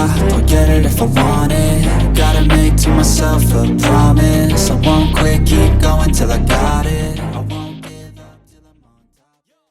I'll get it if I want it. Gotta make to myself a promise. I won't quit, keep going till I got it. I won't give up till I'm on top.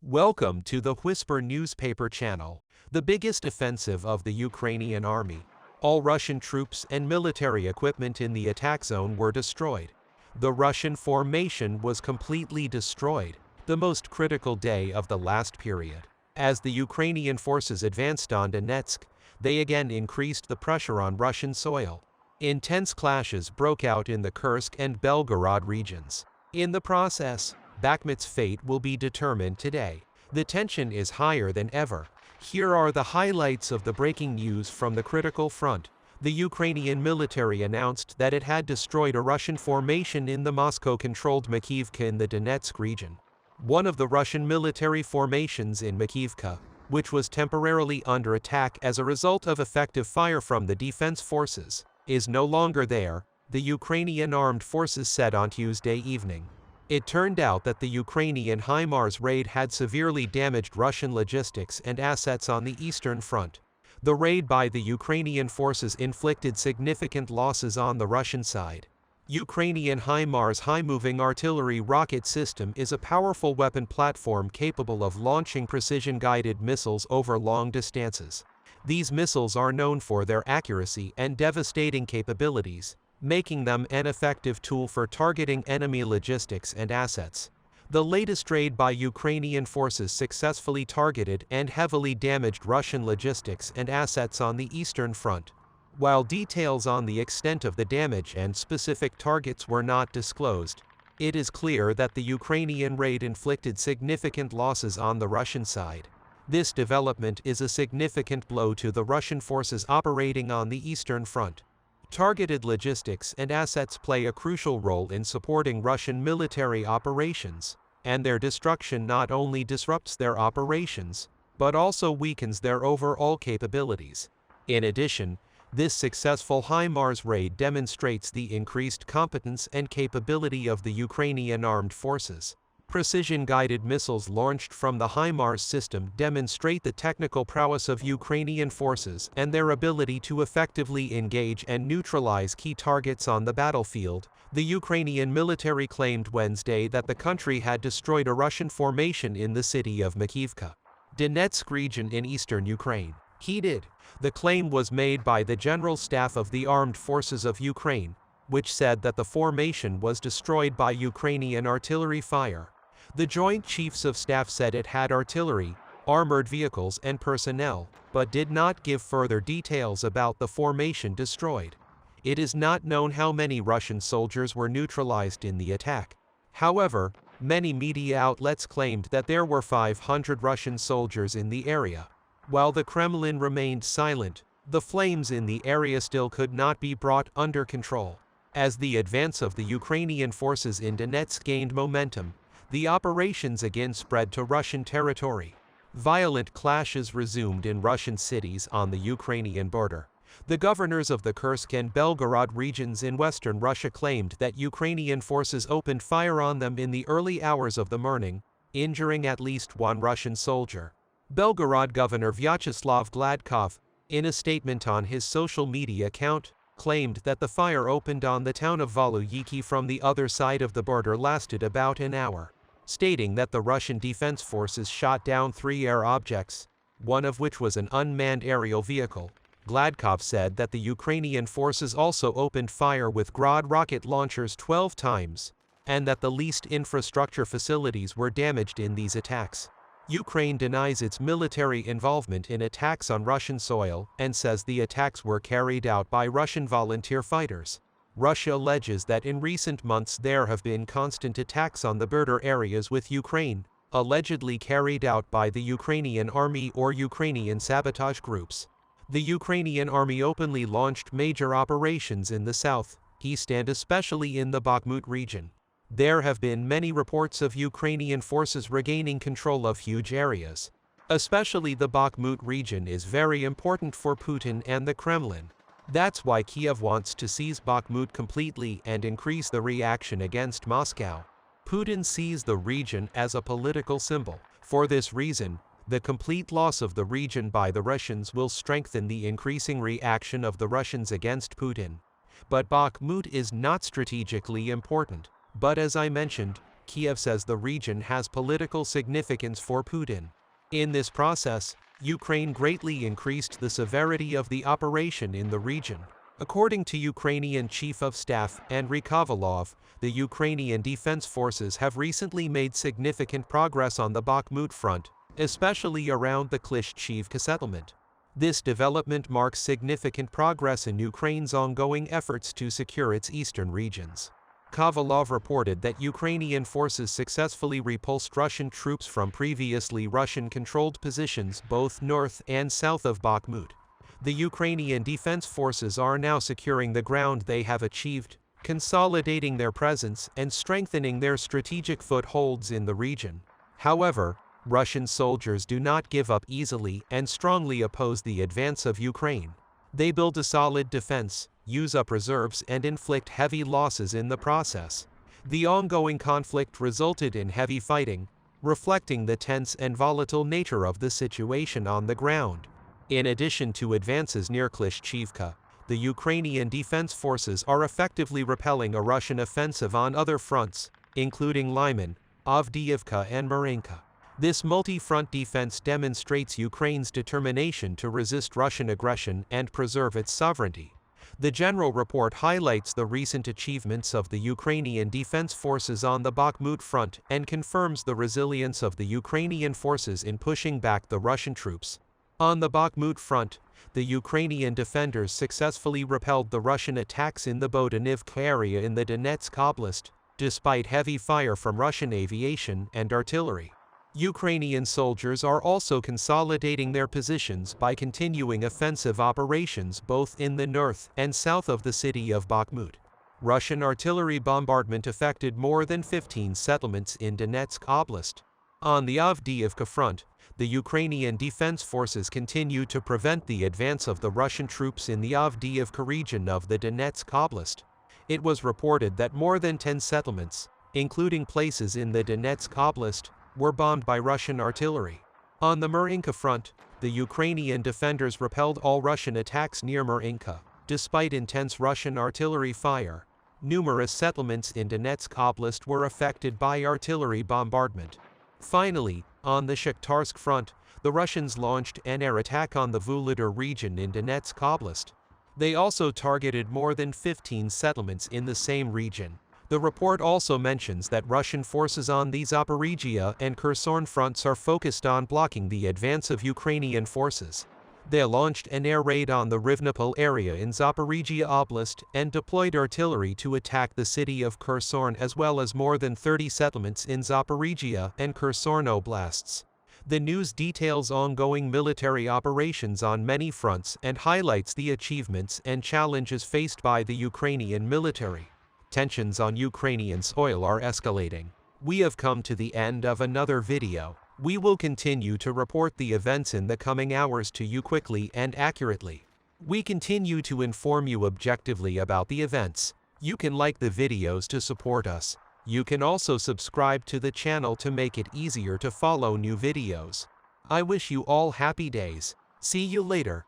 Welcome to the Whisper newspaper channel. The biggest offensive of the Ukrainian army. All Russian troops and military equipment in the attack zone were destroyed. The Russian formation was completely destroyed, the most critical day of the last period. As the Ukrainian forces advanced on Donetsk, they again increased the pressure on Russian soil. Intense clashes broke out in the Kursk and Belgorod regions. In the process, Bakhmut's fate will be determined today. The tension is higher than ever. Here are the highlights of the breaking news from the critical front. The Ukrainian military announced that it had destroyed a Russian formation in the Moscow-controlled Makiivka in the Donetsk region. One of the Russian military formations in Makiivka, which was temporarily under attack as a result of effective fire from the defense forces, is no longer there, the Ukrainian armed forces said on Tuesday evening. It turned out that the Ukrainian HIMARS raid had severely damaged Russian logistics and assets on the Eastern Front. The raid by the Ukrainian forces inflicted significant losses on the Russian side. Ukrainian HIMARS high-moving artillery rocket system is a powerful weapon platform capable of launching precision-guided missiles over long distances. These missiles are known for their accuracy and devastating capabilities, making them an effective tool for targeting enemy logistics and assets. The latest raid by Ukrainian forces successfully targeted and heavily damaged Russian logistics and assets on the Eastern Front. While details on the extent of the damage and specific targets were not disclosed, it is clear that the Ukrainian raid inflicted significant losses on the Russian side. This development is a significant blow to the Russian forces operating on the Eastern Front. Targeted logistics and assets play a crucial role in supporting Russian military operations, and their destruction not only disrupts their operations, but also weakens their overall capabilities. In addition, this successful HIMARS raid demonstrates the increased competence and capability of the Ukrainian armed forces. Precision-guided missiles launched from the HIMARS system demonstrate the technical prowess of Ukrainian forces and their ability to effectively engage and neutralize key targets on the battlefield. The Ukrainian military claimed Wednesday that the country had destroyed a Russian formation in the city of Makiivka, Donetsk region in eastern Ukraine. Heated. The claim was made by the General Staff of the Armed Forces of Ukraine, which said that the formation was destroyed by Ukrainian artillery fire. The Joint Chiefs of Staff said it had artillery, armored vehicles and personnel, but did not give further details about the formation destroyed. It is not known how many Russian soldiers were neutralized in the attack. However, many media outlets claimed that there were 500 Russian soldiers in the area. While the Kremlin remained silent, the flames in the area still could not be brought under control. As the advance of the Ukrainian forces in Donetsk gained momentum, the operations again spread to Russian territory. Violent clashes resumed in Russian cities on the Ukrainian border. The governors of the Kursk and Belgorod regions in western Russia claimed that Ukrainian forces opened fire on them in the early hours of the morning, injuring at least one Russian soldier. Belgorod Governor Vyacheslav Gladkov, in a statement on his social media account, claimed that the fire opened on the town of Voluyiki from the other side of the border lasted about an hour, stating that the Russian defense forces shot down 3 air objects, one of which was an unmanned aerial vehicle. Gladkov said that the Ukrainian forces also opened fire with Grad rocket launchers 12 times, and that the least infrastructure facilities were damaged in these attacks. Ukraine denies its military involvement in attacks on Russian soil and says the attacks were carried out by Russian volunteer fighters. Russia alleges that in recent months there have been constant attacks on the border areas with Ukraine, allegedly carried out by the Ukrainian army or Ukrainian sabotage groups. The Ukrainian army openly launched major operations in the south, east and especially in the Bakhmut region. There have been many reports of Ukrainian forces regaining control of huge areas. Especially the Bakhmut region is very important for Putin and the Kremlin. That's why Kiev wants to seize Bakhmut completely and increase the reaction against Moscow. Putin sees the region as a political symbol. For this reason, The complete loss of the region by the Russians will strengthen the increasing reaction of the Russians against Putin. But Bakhmut is not strategically important. But as I mentioned, Kiev says the region has political significance for Putin. In this process, Ukraine greatly increased the severity of the operation in the region. According to Ukrainian Chief of Staff Andriy Kovalov, the Ukrainian Defense Forces have recently made significant progress on the Bakhmut front, especially around the Klishchivka settlement. This development marks significant progress in Ukraine's ongoing efforts to secure its eastern regions. Kovalov reported that Ukrainian forces successfully repulsed Russian troops from previously Russian-controlled positions both north and south of Bakhmut. The Ukrainian Defense Forces are now securing the ground they have achieved, consolidating their presence and strengthening their strategic footholds in the region. However, Russian soldiers do not give up easily and strongly oppose the advance of Ukraine. They build a solid defense, use up reserves and inflict heavy losses in the process. The ongoing conflict resulted in heavy fighting, reflecting the tense and volatile nature of the situation on the ground. In addition to advances near Klishchivka, the Ukrainian Defense Forces are effectively repelling a Russian offensive on other fronts, including Lyman, Avdiivka and Marinka. This multi-front defense demonstrates Ukraine's determination to resist Russian aggression and preserve its sovereignty. The general report highlights the recent achievements of the Ukrainian Defense Forces on the Bakhmut front and confirms the resilience of the Ukrainian forces in pushing back the Russian troops. On the Bakhmut front, the Ukrainian defenders successfully repelled the Russian attacks in the Bodanivka area in the Donetsk Oblast, despite heavy fire from Russian aviation and artillery. Ukrainian soldiers are also consolidating their positions by continuing offensive operations both in the north and south of the city of Bakhmut. Russian artillery bombardment affected more than 15 settlements in Donetsk Oblast. On the Avdiivka front, the Ukrainian Defense Forces continue to prevent the advance of the Russian troops in the Avdiivka region of the Donetsk Oblast. It was reported that more than 10 settlements, including places in the Donetsk Oblast, were bombed by Russian artillery. On the Marinka front, the Ukrainian defenders repelled all Russian attacks near Marinka, despite intense Russian artillery fire. Numerous settlements in Donetsk Oblast were affected by artillery bombardment. Finally, on the Shakhtarsk front, the Russians launched an air attack on the Vuhledar region in Donetsk Oblast. They also targeted more than 15 settlements in the same region. The report also mentions that Russian forces on the Zaporizhia and Kherson fronts are focused on blocking the advance of Ukrainian forces. They launched an air raid on the Rivnopol area in Zaporizhia Oblast and deployed artillery to attack the city of Kherson as well as more than 30 settlements in Zaporizhia and Kherson oblasts. The news details ongoing military operations on many fronts and highlights the achievements and challenges faced by the Ukrainian military. Tensions on Ukrainian soil are escalating. We have come to the end of another video. We will continue to report the events in the coming hours to you quickly and accurately. We continue to inform you objectively about the events. You can like the videos to support us. You can also subscribe to the channel to make it easier to follow new videos. I wish you all happy days. See you later.